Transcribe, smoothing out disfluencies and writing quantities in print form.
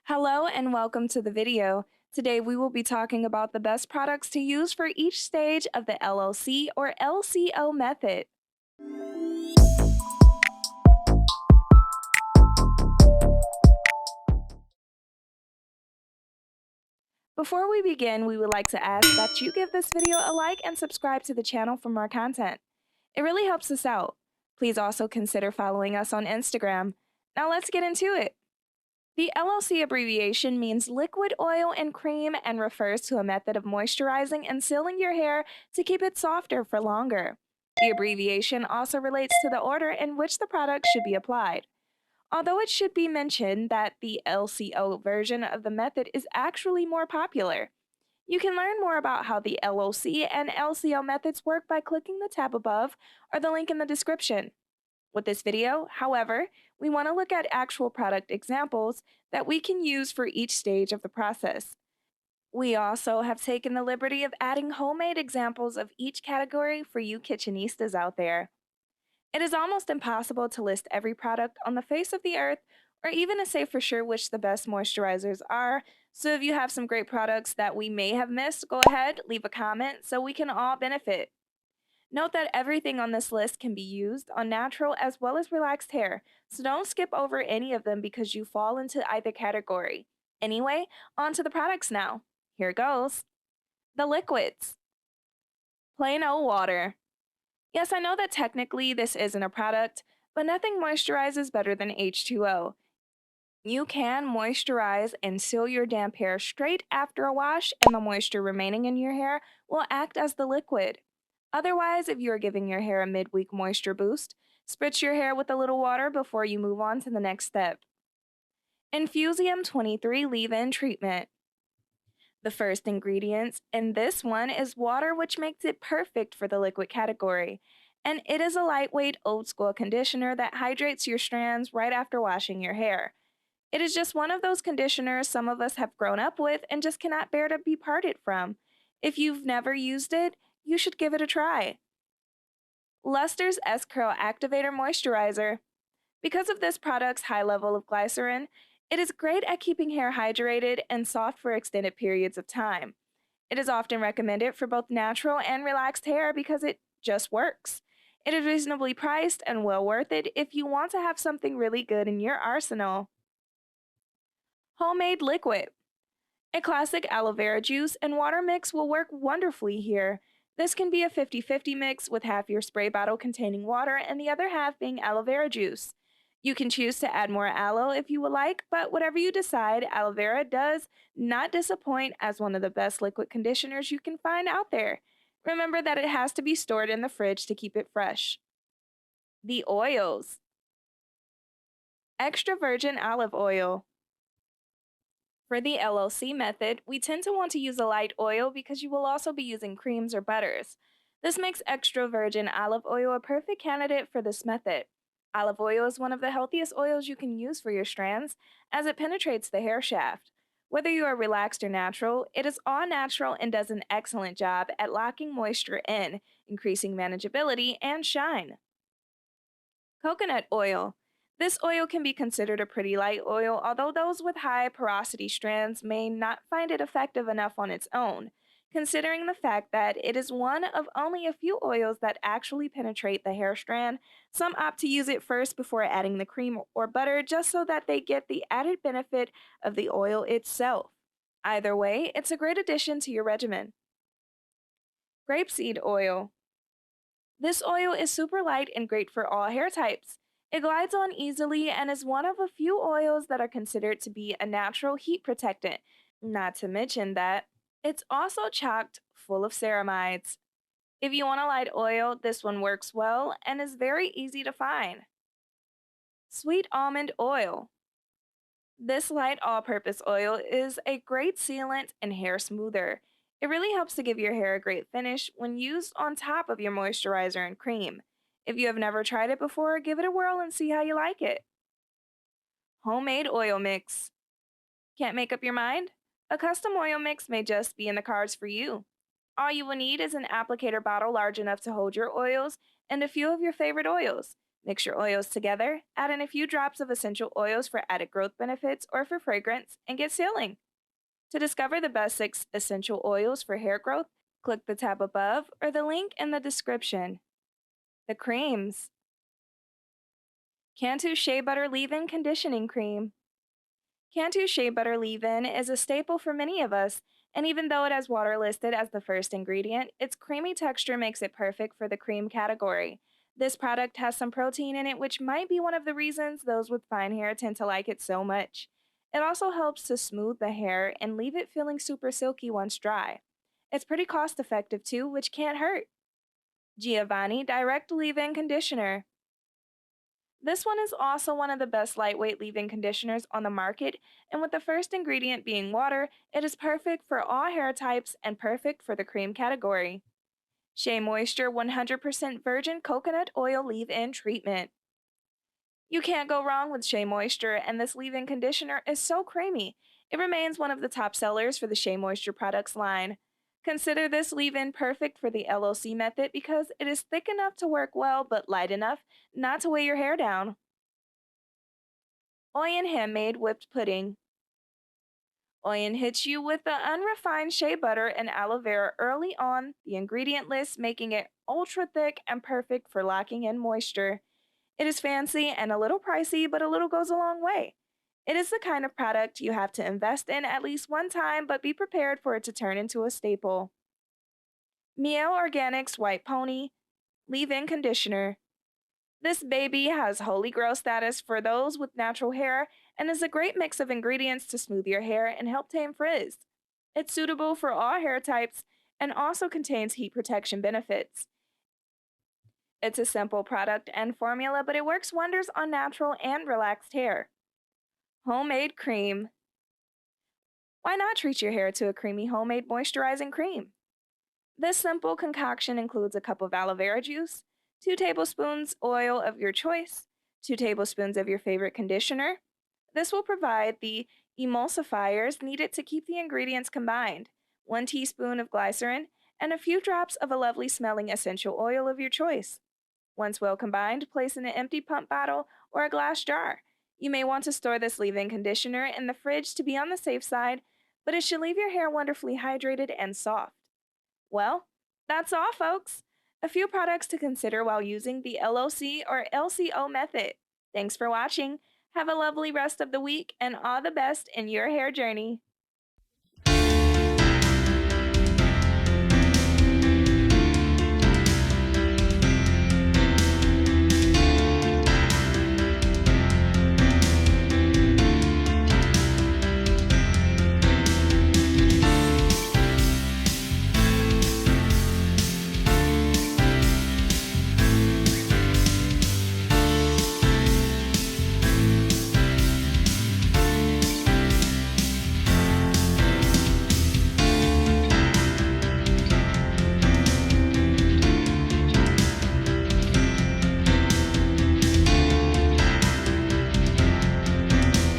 Hello and welcome to the video. Today we will be talking about the best products to use for each stage of the LOC or LCO method. Before we begin, we would like to ask that you give this video a like and subscribe to the channel for more content. It really helps us out. Please also consider following us on Instagram. Now let's get into it. The LOC abbreviation means liquid oil and cream and refers to a method of moisturizing and sealing your hair to keep it softer for longer. The abbreviation also relates to the order in which the product should be applied. Although it should be mentioned that the LCO version of the method is actually more popular. You can learn more about how the LOC and LCO methods work by clicking the tab above or the link in the description. With this video, however, we want to look at actual product examples that we can use for each stage of the process. We also have taken the liberty of adding homemade examples of each category for you kitchenistas out there. It is almost impossible to list every product on the face of the earth or even to say for sure which the best moisturizers are, so if you have some great products that we may have missed, go ahead, leave a comment so we can all benefit. Note that everything on this list can be used on natural as well as relaxed hair, so don't skip over any of them because you fall into either category. Anyway, on to the products now. Here goes. The liquids. Plain old water. Yes, I know that technically this isn't a product, but nothing moisturizes better than H2O. You can moisturize and seal your damp hair straight after a wash, and the moisture remaining in your hair will act as the liquid. Otherwise, if you are giving your hair a midweek moisture boost, spritz your hair with a little water before you move on to the next step. Infusium 23 leave-in treatment. The first ingredients in this one is water, which makes it perfect for the liquid category. And it is a lightweight old school conditioner that hydrates your strands right after washing your hair. It is just one of those conditioners some of us have grown up with and just cannot bear to be parted from. If you've never used it, you should give it a try. Luster's S-Curl Activator Moisturizer. Because of this product's high level of glycerin, it is great at keeping hair hydrated and soft for extended periods of time. It is often recommended for both natural and relaxed hair because it just works. It is reasonably priced and well worth it if you want to have something really good in your arsenal. Homemade liquid. A classic aloe vera juice and water mix will work wonderfully here. This can be a 50-50 mix with half your spray bottle containing water and the other half being aloe vera juice. You can choose to add more aloe if you would like, but whatever you decide, aloe vera does not disappoint as one of the best liquid conditioners you can find out there. Remember that it has to be stored in the fridge to keep it fresh. The oils. Extra virgin olive oil. For the LOC method, we tend to want to use a light oil because you will also be using creams or butters. This makes extra virgin olive oil a perfect candidate for this method. Olive oil is one of the healthiest oils you can use for your strands as it penetrates the hair shaft. Whether you are relaxed or natural, it is all natural and does an excellent job at locking moisture in, increasing manageability and shine. Coconut oil. This oil can be considered a pretty light oil, although those with high porosity strands may not find it effective enough on its own, considering the fact that it is one of only a few oils that actually penetrate the hair strand. Some opt to use it first before adding the cream or butter just so that they get the added benefit of the oil itself. Either way, it's a great addition to your regimen. Grapeseed oil. This oil is super light and great for all hair types. It glides on easily and is one of a few oils that are considered to be a natural heat protectant, not to mention that it's also chocked full of ceramides. If you want a light oil, this one works well and is very easy to find. Sweet almond oil. This light all-purpose oil is a great sealant and hair smoother. It really helps to give your hair a great finish when used on top of your moisturizer and cream. If you have never tried it before, give it a whirl and see how you like it. Homemade oil mix. Can't make up your mind? A custom oil mix may just be in the cards for you. All you will need is an applicator bottle large enough to hold your oils and a few of your favorite oils. Mix your oils together, add in a few drops of essential oils for added growth benefits or for fragrance, and get sealing. To discover the best 6 essential oils for hair growth, click the tab above or the link in the description. The creams. Cantu Shea Butter Leave-In Conditioning Cream. Cantu Shea Butter Leave-In is a staple for many of us, and even though it has water listed as the first ingredient, its creamy texture makes it perfect for the cream category. This product has some protein in it, which might be one of the reasons those with fine hair tend to like it so much. It also helps to smooth the hair and leave it feeling super silky once dry. It's pretty cost effective too, which can't hurt. Giovanni Direct Leave-In Conditioner. This one is also one of the best lightweight leave-in conditioners on the market, and with the first ingredient being water, it is perfect for all hair types and perfect for the cream category. Shea Moisture 100% Virgin Coconut Oil Leave-In Treatment. You can't go wrong with Shea Moisture, and this leave-in conditioner is so creamy. It remains one of the top sellers for the Shea Moisture products line. Consider this leave-in perfect for the LOC method because it is thick enough to work well but light enough not to weigh your hair down. Oyen Handmade Whipped Pudding. Oyen hits you with the unrefined shea butter and aloe vera early on the ingredient list, making it ultra thick and perfect for locking in moisture. It is fancy and a little pricey, but a little goes a long way. It is the kind of product you have to invest in at least one time, but be prepared for it to turn into a staple. Miel Organics White Pony Leave-In Conditioner. This baby has holy grail status for those with natural hair and is a great mix of ingredients to smooth your hair and help tame frizz. It's suitable for all hair types and also contains heat protection benefits. It's a simple product and formula, but it works wonders on natural and relaxed hair. Homemade cream. Why not treat your hair to a creamy homemade moisturizing cream? This simple concoction includes a cup of aloe vera juice, 2 tablespoons oil of your choice, 2 tablespoons of your favorite conditioner. This will provide the emulsifiers needed to keep the ingredients combined, 1 teaspoon of glycerin, and a few drops of a lovely smelling essential oil of your choice. Once well combined, place in an empty pump bottle or a glass jar. You may want to store this leave-in conditioner in the fridge to be on the safe side, but it should leave your hair wonderfully hydrated and soft. Well, that's all, folks. A few products to consider while using the LOC or LCO method. Thanks for watching. Have a lovely rest of the week and all the best in your hair journey.